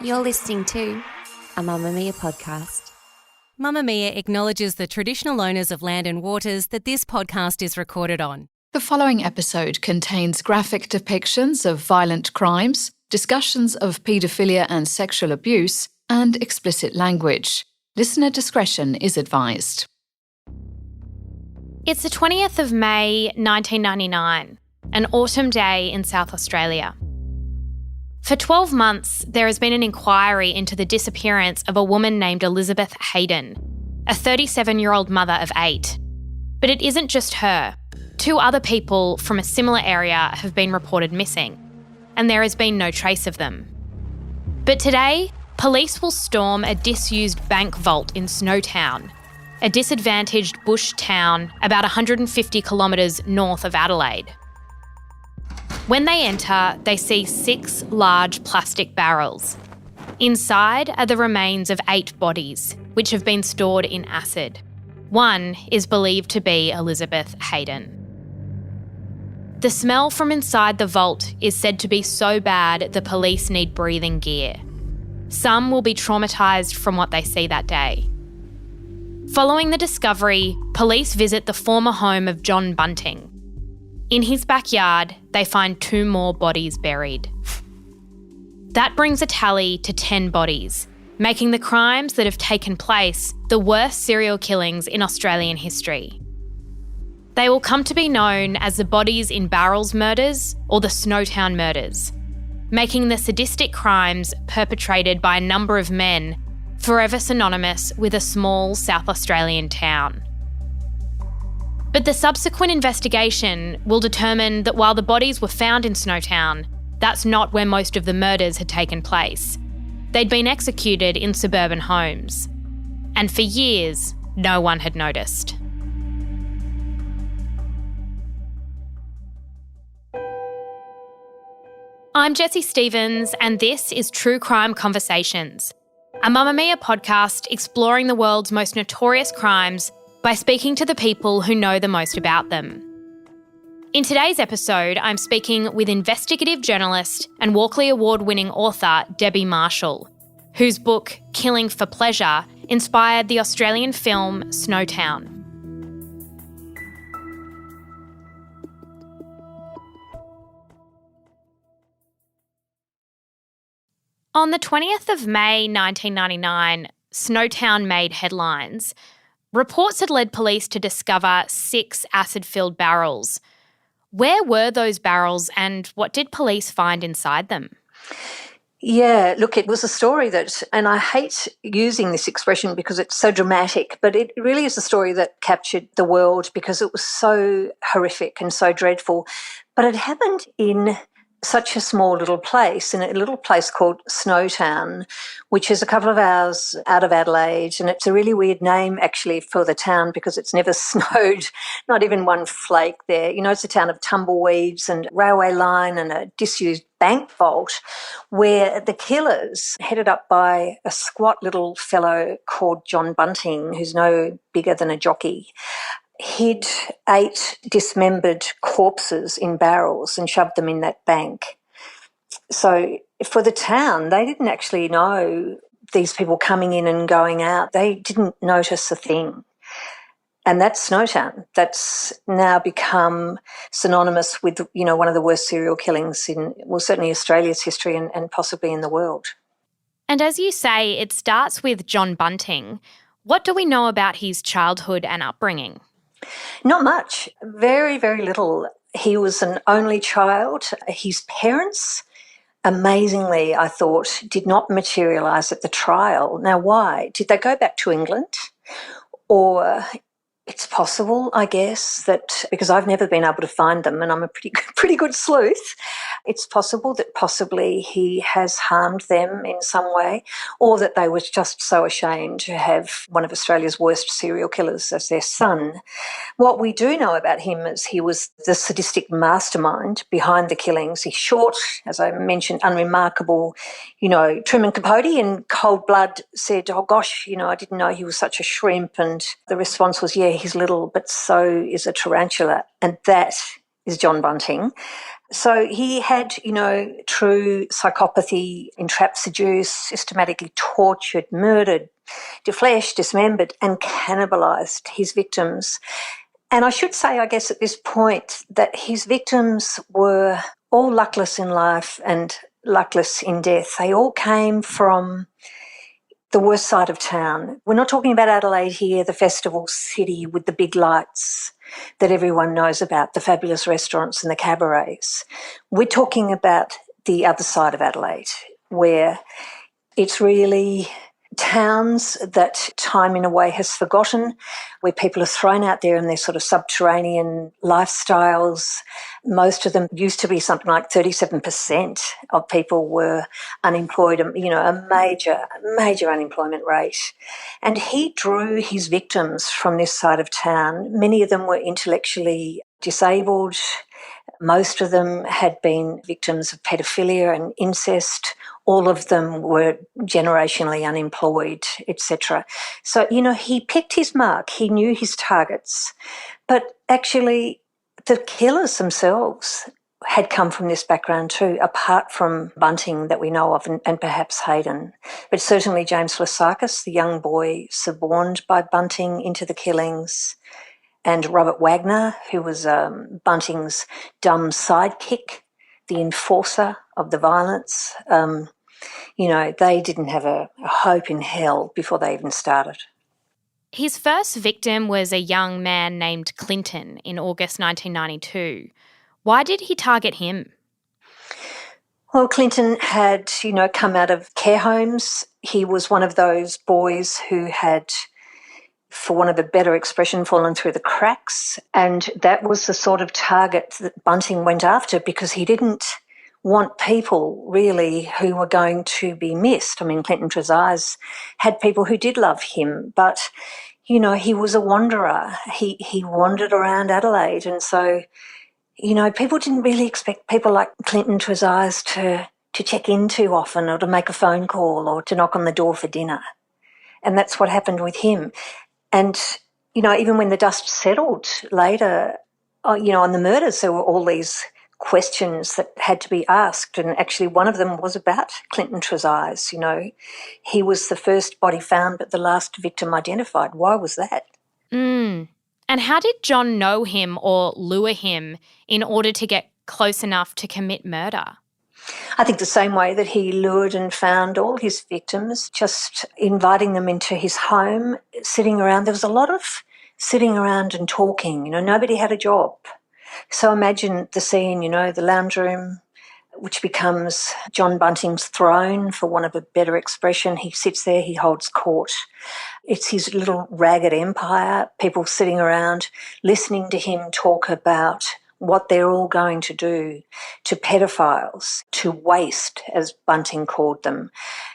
You're listening to a Mamma Mia podcast. Mamma Mia acknowledges the traditional owners of land and waters that this podcast is recorded on. The following episode contains graphic depictions of violent crimes, discussions of paedophilia and sexual abuse, and explicit language. Listener discretion is advised. It's the 20th of May 1999, an autumn day in South Australia. For 12 months, there has been an inquiry into the disappearance of a woman named Elizabeth Haydon, a 37-year-old mother of 8. But it isn't just her. 2 other people from a similar area have been reported missing, and there has been no trace of them. But today, police will storm a disused bank vault in Snowtown, a disadvantaged bush town about 150 kilometres north of Adelaide. When they enter, they see 6 large plastic barrels. Inside are the remains of 8 bodies, which have been stored in acid. One is believed to be Elizabeth Haydon. The smell from inside the vault is said to be so bad the police need breathing gear. Some will be traumatised from what they see that day. Following the discovery, police visit the former home of John Bunting. In his backyard, they find 2 more bodies buried. That brings a tally to 10 bodies, making the crimes that have taken place the worst serial killings in Australian history. They will come to be known as the Bodies in Barrels murders or the Snowtown murders, making the sadistic crimes perpetrated by a number of men forever synonymous with a small South Australian town. But the subsequent investigation will determine that while the bodies were found in Snowtown, that's not where most of the murders had taken place. They'd been executed in suburban homes. And for years, no one had noticed. I'm Jessie Stevens, and this is True Crime Conversations, a Mamma Mia podcast exploring the world's most notorious crimes by speaking to the people who know the most about them. In today's episode, I'm speaking with investigative journalist and Walkley Award-winning author Debbie Marshall, whose book Killing for Pleasure inspired the Australian film Snowtown. On the 20th of May 1999, Snowtown made headlines. Reports had led police to discover 6 acid-filled barrels. Where were those barrels and what did police find inside them? Yeah, look, it was a story that, and I hate using this expression because it's so dramatic, but it really is a story that captured the world because it was so horrific and so dreadful. But it happened in such a small little place, in a little place called Snowtown, which is a couple of hours out of Adelaide. And it's a really weird name, actually, for the town because it's never snowed, not even one flake there. You know, it's a town of tumbleweeds and railway line and a disused bank vault where the killers, headed up by a squat little fellow called John Bunting, who's no bigger than a jockey, hid 8 dismembered corpses in barrels and shoved them in that bank. So for the town, they didn't actually know these people coming in and going out. They didn't notice a thing. And that's Snowtown. That's now become synonymous with, you know, one of the worst serial killings in, well, certainly Australia's history and possibly in the world. And as you say, it starts with John Bunting. What do we know about his childhood and upbringing? Not much. Very, very little. He was an only child. His parents, amazingly, I thought, did not materialise at the trial. Now, why? Did they go back to England? Or it's possible, I guess, that because I've never been able to find them and I'm a pretty good sleuth, it's possible that possibly he has harmed them in some way or that they were just so ashamed to have one of Australia's worst serial killers as their son. What we do know about him is he was the sadistic mastermind behind the killings. He's short, as I mentioned, unremarkable. You know, Truman Capote in Cold Blood said, oh gosh, you know, I didn't know he was such a shrimp. And the response was, yeah, he's little, but so is a tarantula. And that is John Bunting. So he had, true psychopathy, entrapped, seduced, systematically tortured, murdered, defleshed, dismembered, and cannibalised his victims. And I should say, I guess, at this point, that his victims were all luckless in life and luckless in death. They all came from the worst side of town. We're not talking about Adelaide here, the festival city with the big lights that everyone knows about, the fabulous restaurants and the cabarets. We're talking about the other side of Adelaide, where it's really towns that time in a way has forgotten, where people are thrown out there in their sort of subterranean lifestyles. Most of them used to be something like 37% of people were unemployed, a major unemployment rate. And he drew his victims from this side of town. Many of them were intellectually disabled. Most of them had been victims of pedophilia and incest. All of them were generationally unemployed, etc. So, he picked his mark. He knew his targets. But actually, the killers themselves had come from this background too, apart from Bunting that we know of and perhaps Haydon. But certainly James Flasakis, the young boy suborned by Bunting into the killings, and Robert Wagner, who was Bunting's dumb sidekick, the enforcer of the violence. They didn't have a hope in hell before they even started. His first victim was a young man named Clinton in August 1992. Why did he target him? Well, Clinton had, come out of care homes. He was one of those boys who had, for want of a better expression, fallen through the cracks. And that was the sort of target that Bunting went after because he didn't want people really who were going to be missed. I mean, Clinton Trezise had people who did love him, but, he was a wanderer. He wandered around Adelaide. And so, people didn't really expect people like Clinton Trezise to check in too often or to make a phone call or to knock on the door for dinner. And that's what happened with him. And, even when the dust settled later, on the murders, there were all these questions that had to be asked. And actually one of them was about Clinton Trezise. He was the first body found but the last victim identified. Why was that? And how did John know him or lure him in order to get close enough to commit murder? I think the same way that he lured and found all his victims, just inviting them into his home, sitting around. There was a lot of sitting around and talking. Nobody had a job. So imagine the scene, the lounge room, which becomes John Bunting's throne, for want of a better expression. He sits there, he holds court. It's his little ragged empire, people sitting around listening to him talk about what they're all going to do to pedophiles, to waste, as Bunting called them.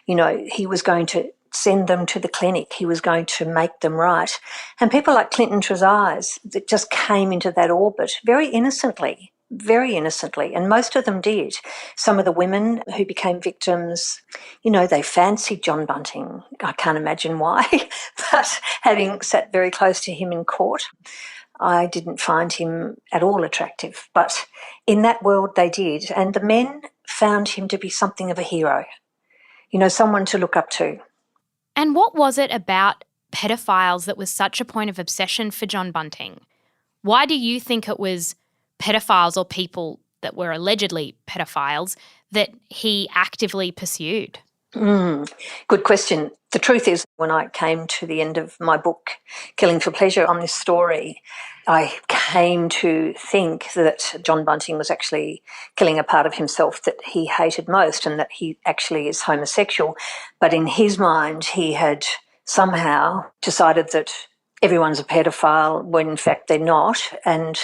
He was going to send them to the clinic. He was going to make them right. And people like Clinton Trezise that just came into that orbit very innocently, and most of them did. Some of the women who became victims, they fancied John Bunting. I can't imagine why, but having sat very close to him in court, I didn't find him at all attractive. But in that world they did. And the men found him to be something of a hero, someone to look up to. And what was it about pedophiles that was such a point of obsession for John Bunting? Why do you think it was pedophiles or people that were allegedly pedophiles that he actively pursued? Good question. The truth is, when I came to the end of my book, Killing for Pleasure, on this story, I came to think that John Bunting was actually killing a part of himself that he hated most and that he actually is homosexual. But in his mind, he had somehow decided that everyone's a pedophile when in fact they're not, and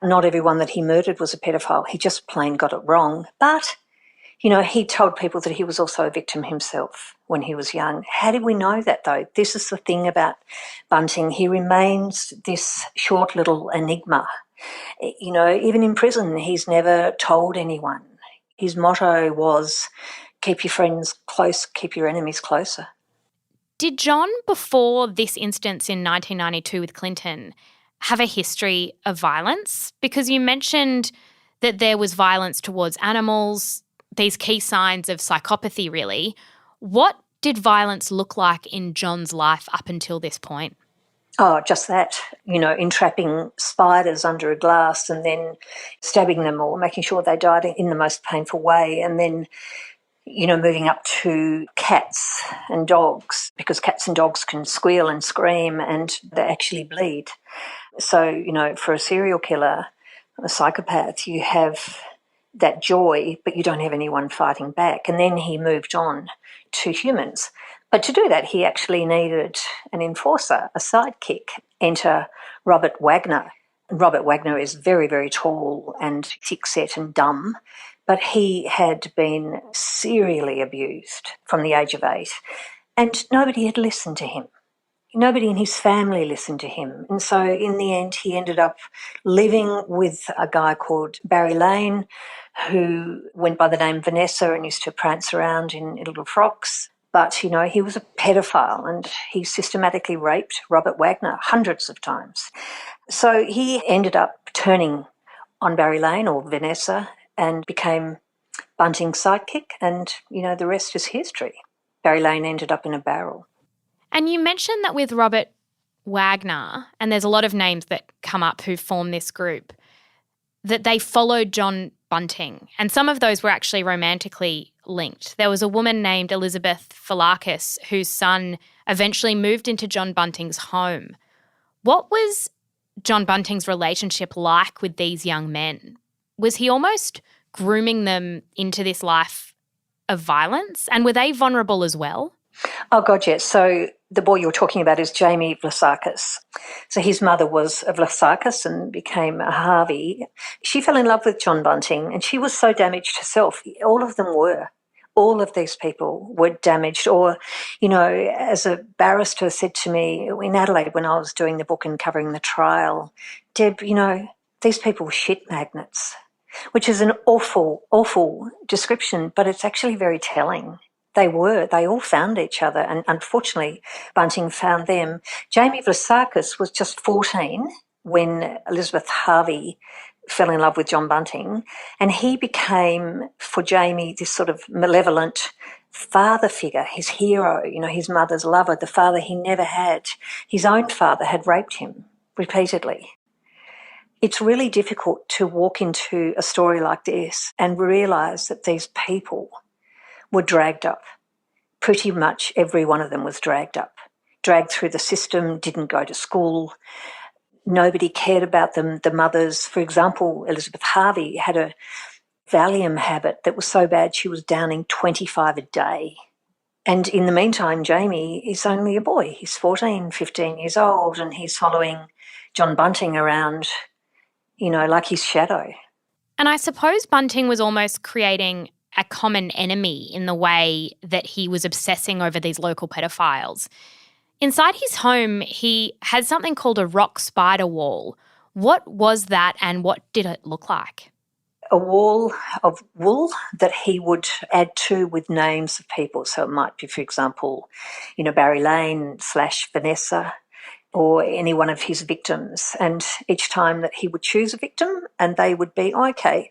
not everyone that he murdered was a pedophile. He just plain got it wrong. But he told people that he was also a victim himself when he was young. How did we know that, though? This is the thing about Bunting. He remains this short little enigma. Even in prison, he's never told anyone. His motto was, keep your friends close, keep your enemies closer. Did John, before this instance in 1992 with Clinton, have a history of violence? Because you mentioned that there was violence towards animals, these key signs of psychopathy really. What did violence look like in John's life up until this point? Oh, just that, entrapping spiders under a glass and then stabbing them or making sure they died in the most painful way, and then, moving up to cats and dogs, because cats and dogs can squeal and scream and they actually bleed. So, for a serial killer, a psychopath, you have that joy, but you don't have anyone fighting back. And then he moved on to humans. But to do that, he actually needed an enforcer, a sidekick. Enter Robert Wagner. Robert Wagner is very, very tall and thick-set and dumb, but he had been serially abused from the age of 8, and nobody had listened to him. Nobody in his family listened to him. And so in the end, he ended up living with a guy called Barry Lane, who went by the name Vanessa and used to prance around in little frocks. But, he was a pedophile and he systematically raped Robert Wagner hundreds of times. So he ended up turning on Barry Lane or Vanessa and became Bunting's sidekick, and, the rest is history. Barry Lane ended up in a barrel. And you mentioned that with Robert Wagner, and there's a lot of names that come up who form this group, that they followed John Bunting, and some of those were actually romantically linked. There was a woman named Elizabeth Haydon whose son eventually moved into John Bunting's home. What was John Bunting's relationship like with these young men? Was he almost grooming them into this life of violence? And were they vulnerable as well? Oh, God, yes. So the boy you're talking about is Jamie Vlasakis. So his mother was a Vlasakis and became a Harvey. She fell in love with John Bunting and she was so damaged herself. All of them were. All of these people were damaged. Or, as a barrister said to me in Adelaide when I was doing the book and covering the trial, Deb, these people were shit magnets, which is an awful, awful description, but it's actually very telling. They all found each other, and unfortunately Bunting found them. Jamie Vlasakis was just 14 when Elizabeth Harvey fell in love with John Bunting, and he became, for Jamie, this sort of malevolent father figure, his hero, his mother's lover, the father he never had. His own father had raped him repeatedly. It's really difficult to walk into a story like this and realise that these people were dragged up. Pretty much every one of them was dragged up, dragged through the system, didn't go to school. Nobody cared about them. The mothers, for example, Elizabeth Harvey had a Valium habit that was so bad she was downing 25 a day. And in the meantime, Jamie is only a boy. He's 14, 15 years old, and he's following John Bunting around, like his shadow. And I suppose Bunting was almost creating a common enemy in the way that he was obsessing over these local pedophiles. Inside his home, he had something called a rock spider wall. What was that and what did it look like? A wall of wool that he would add to with names of people. So it might be, for example, Barry Lane / Vanessa, or any one of his victims. And each time that he would choose a victim and they would be, okay,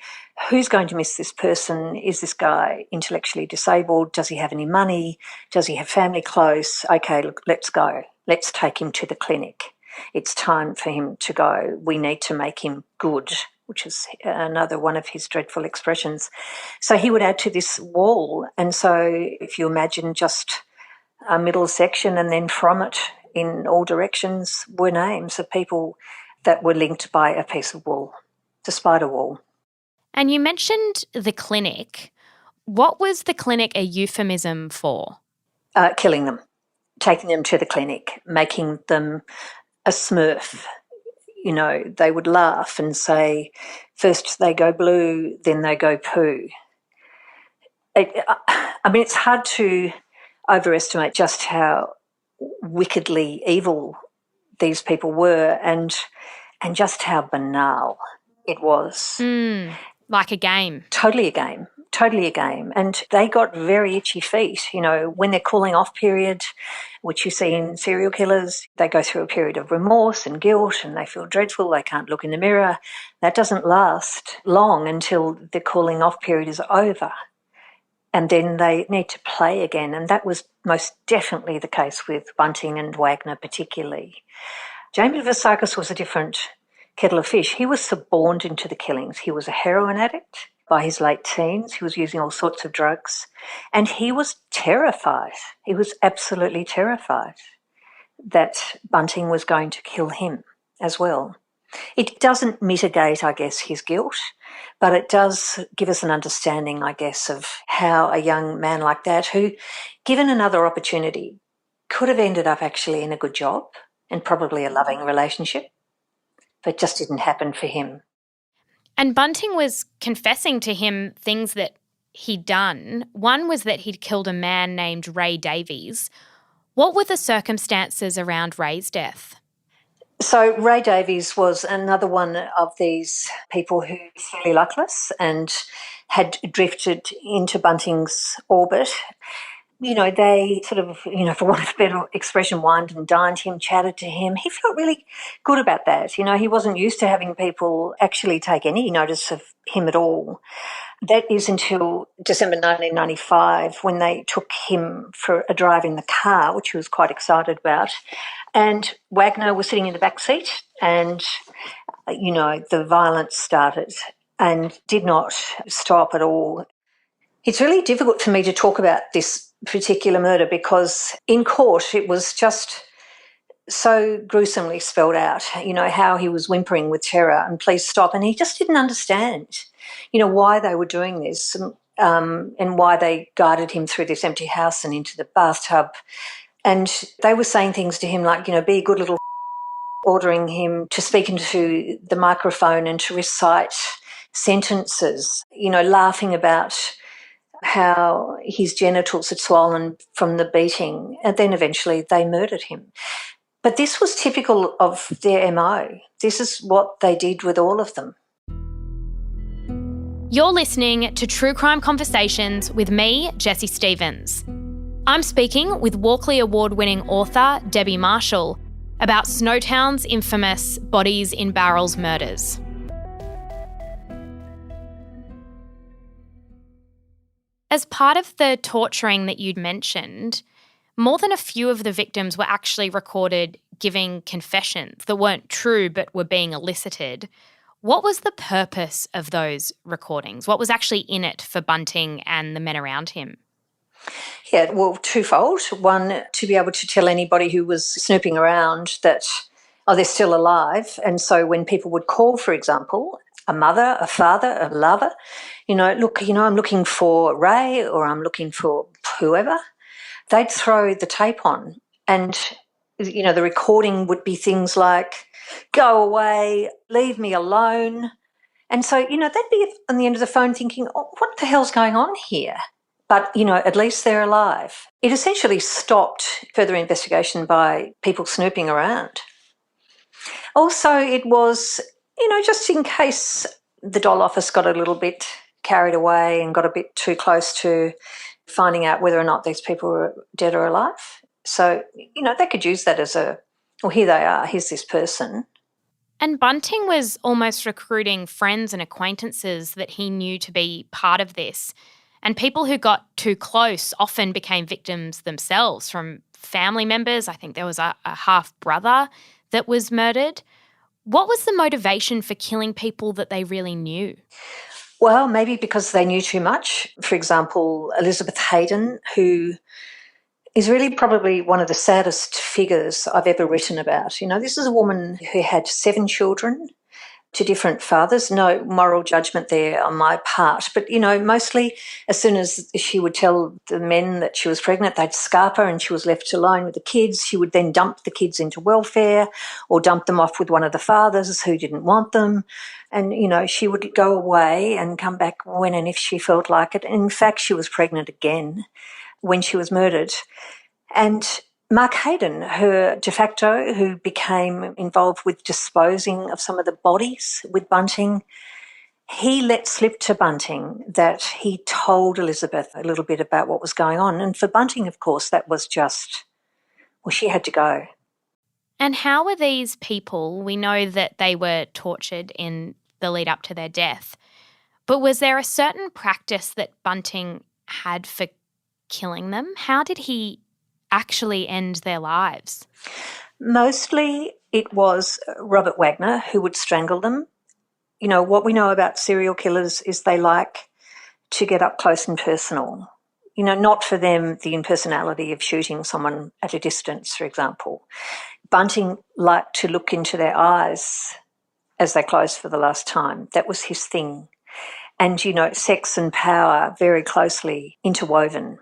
who's going to miss this person? Is this guy intellectually disabled? Does he have any money? Does he have family close? Okay, look, let's go. Let's take him to the clinic. It's time for him to go. We need to make him good, which is another one of his dreadful expressions. So he would add to this wall. And so if you imagine just a middle section and then from it in all directions were names of people that were linked by a piece of wool, the spider wall. And you mentioned the clinic. What was the clinic a euphemism for? Killing them, taking them to the clinic, making them a smurf. They would laugh and say, first they go blue, then they go poo. It's hard to overestimate just how wickedly evil these people were and just how banal it was. Like a game. Totally a game. totally a game. And they got very itchy feet. When they're cooling off period, which you see in serial killers, they go through a period of remorse and guilt and they feel dreadful. They can't look in the mirror. That doesn't last long until the cooling off period is over. And then they need to play again. And that was most definitely the case with Bunting and Wagner particularly. Jamie Varsakis was a different kettle of fish. He was suborned into the killings. He was a heroin addict by his late teens. He was using all sorts of drugs. And he was terrified. He was absolutely terrified that Bunting was going to kill him as well. It doesn't mitigate, I guess, his guilt, but it does give us an understanding, I guess, of how a young man like that, who, given another opportunity, could have ended up actually in a good job and probably a loving relationship, but just didn't happen for him. And Bunting was confessing to him things that he'd done. One was that he'd killed a man named Ray Davies. What were the circumstances around Ray's death? So Ray Davies was another one of these people who was fairly luckless and had drifted into Bunting's orbit. They sort of, for want of a better expression, wined and dined him, chatted to him. He felt really good about that. He wasn't used to having people actually take any notice of him at all. That is until December 1995 when they took him for a drive in the car, which he was quite excited about. And Wagner was sitting in the back seat and, the violence started and did not stop at all. It's really difficult for me to talk about this particular murder because in court it was just so gruesomely spelled out, how he was whimpering with terror and please stop. And he just didn't understand, why they were doing this and why they guided him through this empty house and into the bathtub. And they were saying things to him like, be a good little ordering him to speak into the microphone and to recite sentences, laughing about how his genitals had swollen from the beating. And then eventually they murdered him. But this was typical of their MO. This is what they did with all of them. You're listening to True Crime Conversations with me, Jessie Stevens. I'm speaking with Walkley Award-winning author Debbie Marshall about Snowtown's infamous Bodies in Barrels murders. As part of the torturing that you'd mentioned, more than a few of the victims were actually recorded giving confessions that weren't true but were being elicited. What was the purpose of those recordings? What was actually in it for Bunting and the men around him? Yeah, well, twofold. One, to be able to tell anybody who was snooping around that, they're still alive. And so when people would call, for example, a mother, a father, a lover, look, I'm looking for Ray or I'm looking for whoever, they'd throw the tape on and, the recording would be things like, go away, leave me alone. And so, they'd be on the end of the phone thinking, what the hell's going on here? But, at least they're alive. It essentially stopped further investigation by people snooping around. Also, it was, just in case the doll office got a little bit carried away and got a bit too close to finding out whether or not these people were dead or alive. So, they could use that as here they are, here's this person. And Bunting was almost recruiting friends and acquaintances that he knew to be part of this. And people who got too close often became victims themselves, from family members. I think there was a half-brother that was murdered. What was the motivation for killing people that they really knew? Well, maybe because they knew too much. For example, Elizabeth Haydon, who is really probably one of the saddest figures I've ever written about. This is a woman who had 7 children to different fathers. No moral judgment there on my part. But, mostly as soon as she would tell the men that she was pregnant, they'd scarp her and she was left alone with the kids. She would then dump the kids into welfare or dump them off with one of the fathers who didn't want them. And, she would go away and come back when and if she felt like it. In fact, she was pregnant again when she was murdered. And Mark Haydon, her de facto, who became involved with disposing of some of the bodies with Bunting, he let slip to Bunting that he told Elizabeth a little bit about what was going on. And for Bunting, of course, that was just, well, she had to go. And how were these people, we know that they were tortured in the lead up to their death, but was there a certain practice that Bunting had for killing them? How did he actually end their lives? Mostly it was Robert Wagner who would strangle them. You know, what we know about serial killers is they like to get up close and personal. You know, not for them the impersonality of shooting someone at a distance, for example. Bunting liked to look into their eyes as they closed for the last time. That was his thing. And, you know, sex and power very closely interwoven.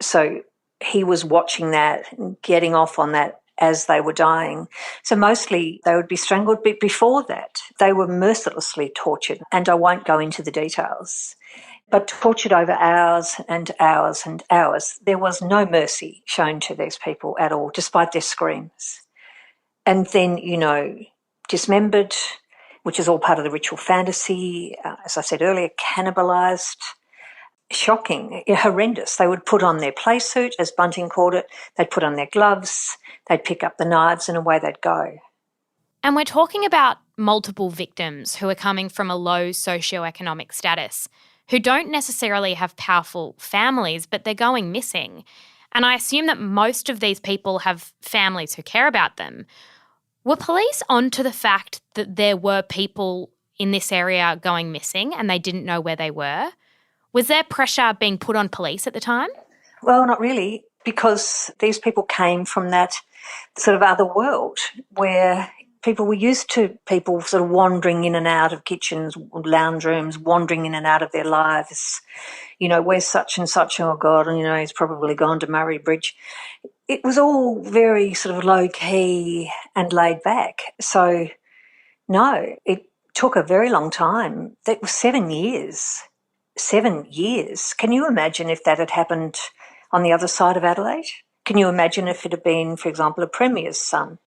So he was watching that and getting off on that as they were dying. So mostly they would be strangled, but before that they were mercilessly tortured. And I won't go into the details, but tortured over hours and hours and hours. There was no mercy shown to these people at all, despite their screams. And then, you know, dismembered, which is all part of the ritual fantasy, as I said earlier, cannibalised. Shocking, horrendous. They would put on their play suit, as Bunting called it. They'd put on their gloves, they'd pick up the knives and away they'd go. And we're talking about multiple victims who are coming from a low socioeconomic status, who don't necessarily have powerful families, but they're going missing. And I assume that most of these people have families who care about them. Were police onto the fact that there were people in this area going missing and they didn't know where they were? Was there pressure being put on police at the time? Well, not really, because these people came from that sort of other world where people were used to people sort of wandering in and out of kitchens, lounge rooms, wandering in and out of their lives. You know, where's such and such? Oh, God, you know, he's probably gone to Murray Bridge. It was all very sort of low-key and laid back. So, no, it took a very long time. That was 7 years. 7 years. Can you imagine if that had happened on the other side of Adelaide? Can you imagine if it had been, for example, a premier's son?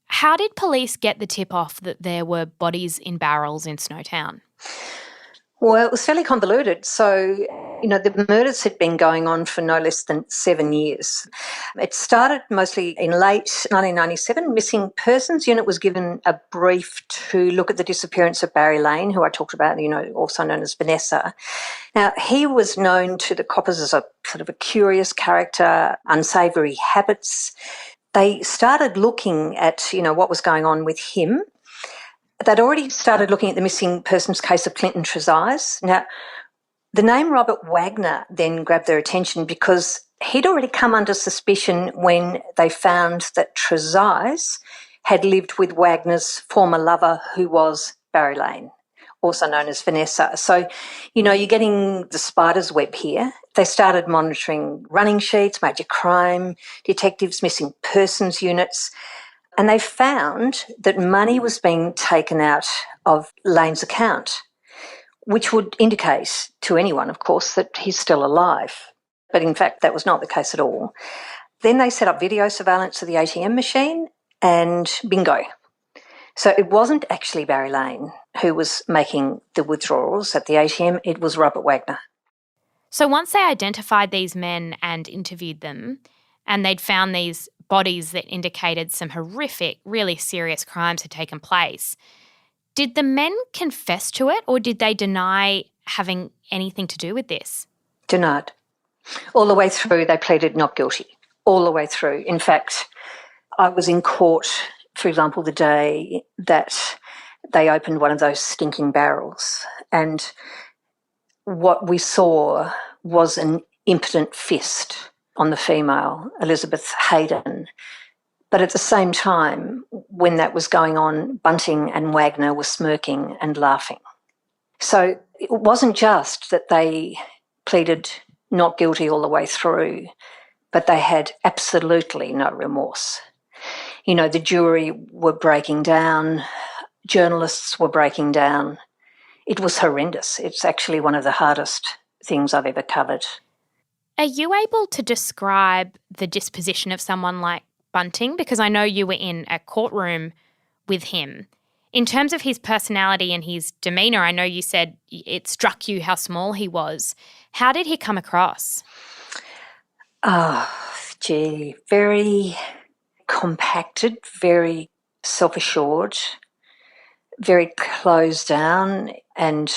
How did police get the tip off that there were bodies in barrels in Snowtown? Well, it was fairly convoluted. So, you know, the murders had been going on for no less than 7 years. It started mostly in late 1997. Missing Persons Unit was given a brief to look at the disappearance of Barry Lane, who I talked about, you know, also known as Vanessa. Now, he was known to the coppers as a sort of a curious character, unsavoury habits. They started looking at, you know, what was going on with him. They'd already started looking at the missing persons case of Clinton Traumatised. Now, the name Robert Wagner then grabbed their attention because he'd already come under suspicion when they found that Traumatised had lived with Wagner's former lover, who was Barry Lane, also known as Vanessa. So, you know, you're getting the spider's web here. They started monitoring running sheets, major crime, detectives, missing persons units, and they found that money was being taken out of Lane's account, which would indicate to anyone, of course, that he's still alive. But in fact, that was not the case at all. Then they set up video surveillance of the ATM machine and bingo. So it wasn't actually Barry Lane who was making the withdrawals at the ATM, it was Robert Wagner. So once they identified these men and interviewed them, and they'd found these bodies that indicated some horrific, really serious crimes had taken place, did the men confess to it or did they deny having anything to do with this? Denied. All the way through, they pleaded not guilty. All the way through. In fact, I was in court, for example, the day that they opened one of those stinking barrels, and what we saw was an impotent fist on the female, Elizabeth Haydon. But at the same time, when that was going on, Bunting and Wagner were smirking and laughing. So it wasn't just that they pleaded not guilty all the way through, but they had absolutely no remorse. You know, the jury were breaking down, journalists were breaking down. It was horrendous. It's actually one of the hardest things I've ever covered. Are you able to describe the disposition of someone like Bunting? Because I know you were in a courtroom with him. In terms of his personality and his demeanour, I know you said it struck you how small he was. How did he come across? Very compacted, very self-assured, very closed down and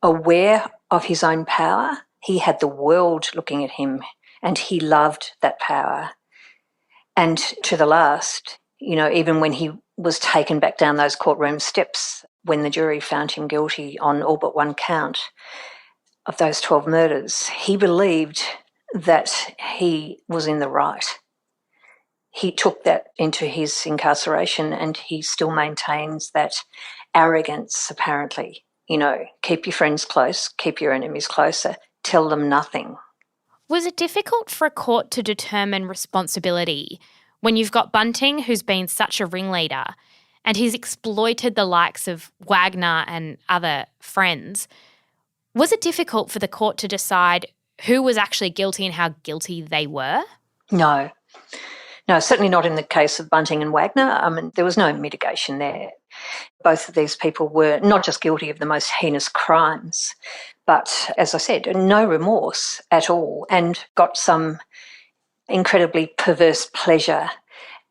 aware of his own power. He had the world looking at him and he loved that power. And to the last, even when he was taken back down those courtroom steps, when the jury found him guilty on all but one count of those 12 murders, he believed that he was in the right. He took that into his incarceration and he still maintains that arrogance, apparently. Keep your friends close, keep your enemies closer, tell them nothing. Was it difficult for a court to determine responsibility when you've got Bunting, who's been such a ringleader, and he's exploited the likes of Wagner and other friends? Was it difficult for the court to decide who was actually guilty and how guilty they were? No, certainly not in the case of Bunting and Wagner. There was no mitigation there. Both of these people were not just guilty of the most heinous crimes, but, as I said, no remorse at all, and got some incredibly perverse pleasure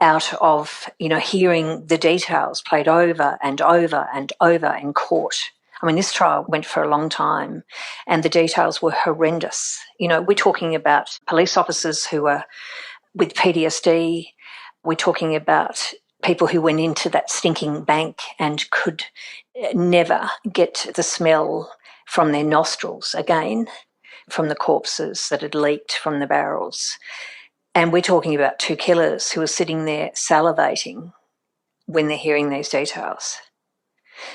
out of, hearing the details played over and over and over in court. This trial went for a long time and the details were horrendous. We're talking about police officers who were with PTSD. We're talking about people who went into that stinking bank and could never get the smell from their nostrils again, from the corpses that had leaked from the barrels. And we're talking about two killers who are sitting there salivating when they're hearing these details.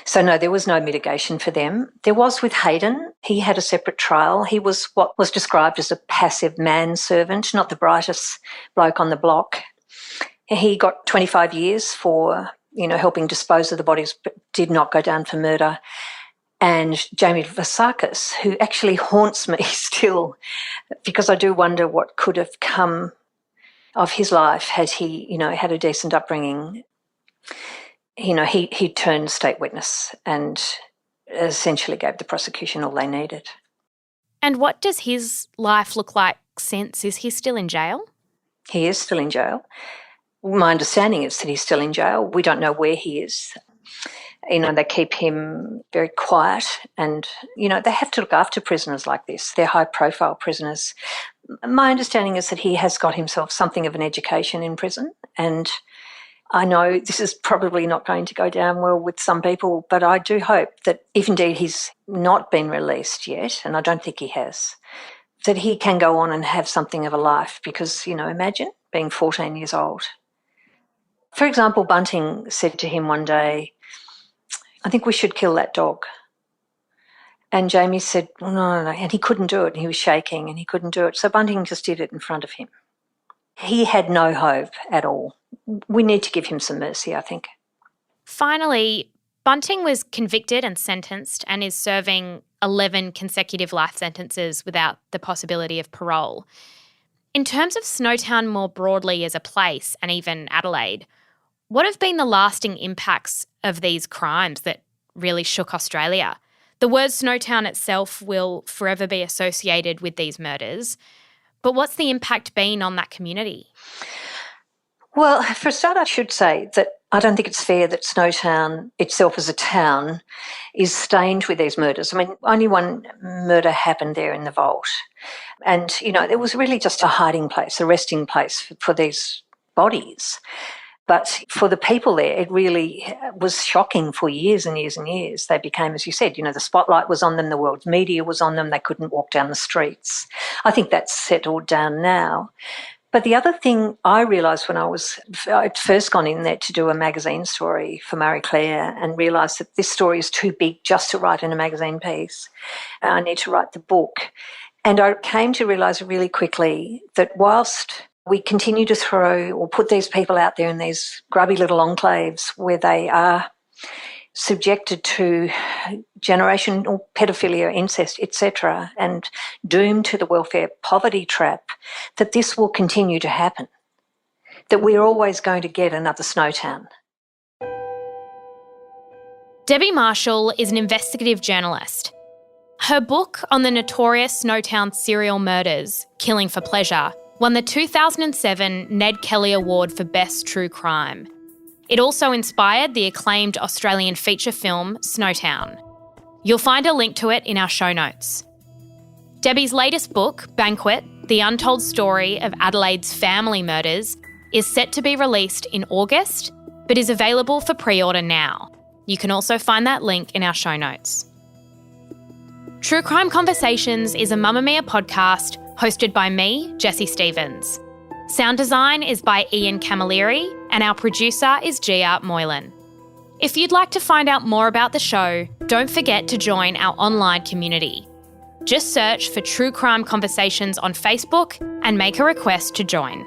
So no, there was no mitigation for them. There was with Haydon. He had a separate trial. He was what was described as a passive manservant, not the brightest bloke on the block. He got 25 years for, helping dispose of the bodies, but did not go down for murder. And Jamie Vasakis, who actually haunts me still, because I do wonder what could have come of his life had he, had a decent upbringing. He turned state witness and essentially gave the prosecution all they needed. And what does his life look like since? Is he still in jail? He is still in jail. My understanding is that he's still in jail. We don't know where he is. They keep him very quiet and, they have to look after prisoners like this. They're high-profile prisoners. My understanding is that he has got himself something of an education in prison, and I know this is probably not going to go down well with some people, but I do hope that if indeed he's not been released yet, and I don't think he has, that he can go on and have something of a life because, imagine being 14 years old. For example, Bunting said to him one day, "I think we should kill that dog." And Jamie said, "Well, no. And he couldn't do it. He was shaking and he couldn't do it. So Bunting just did it in front of him. He had no hope at all. We need to give him some mercy, I think. Finally, Bunting was convicted and sentenced and is serving 11 consecutive life sentences without the possibility of parole. In terms of Snowtown more broadly as a place, and even Adelaide, what have been the lasting impacts of these crimes that really shook Australia? The word Snowtown itself will forever be associated with these murders, but what's the impact been on that community? Well, for a start, I should say that I don't think it's fair that Snowtown itself as a town is stained with these murders. Only one murder happened there in the vault. And, it was really just a hiding place, a resting place for these bodies. But for the people there, it really was shocking for years and years and years. They became, as you said, the spotlight was on them, the world's media was on them, they couldn't walk down the streets. I think that's settled down now. But the other thing I realised when I'd first gone in there to do a magazine story for Marie Claire and realised that this story is too big just to write in a magazine piece. I need to write the book. And I came to realise really quickly that whilst we continue to throw or put these people out there in these grubby little enclaves where they are subjected to generational pedophilia, incest, etc., and doomed to the welfare poverty trap, that this will continue to happen, that we're always going to get another Snowtown. Debbie Marshall is an investigative journalist. Her book on the notorious Snowtown serial murders, Killing for Pleasure, won the 2007 Ned Kelly Award for Best True Crime. It also inspired the acclaimed Australian feature film Snowtown. You'll find a link to it in our show notes. Debbie's latest book, Banquet, The Untold Story of Adelaide's Family Murders, is set to be released in August, but is available for pre-order now. You can also find that link in our show notes. True Crime Conversations is a Mamamia podcast hosted by me, Jessie Stevens. Sound design is by Ian Camilleri, and our producer is G. Art Moylan. If you'd like to find out more about the show, don't forget to join our online community. Just search for True Crime Conversations on Facebook and make a request to join.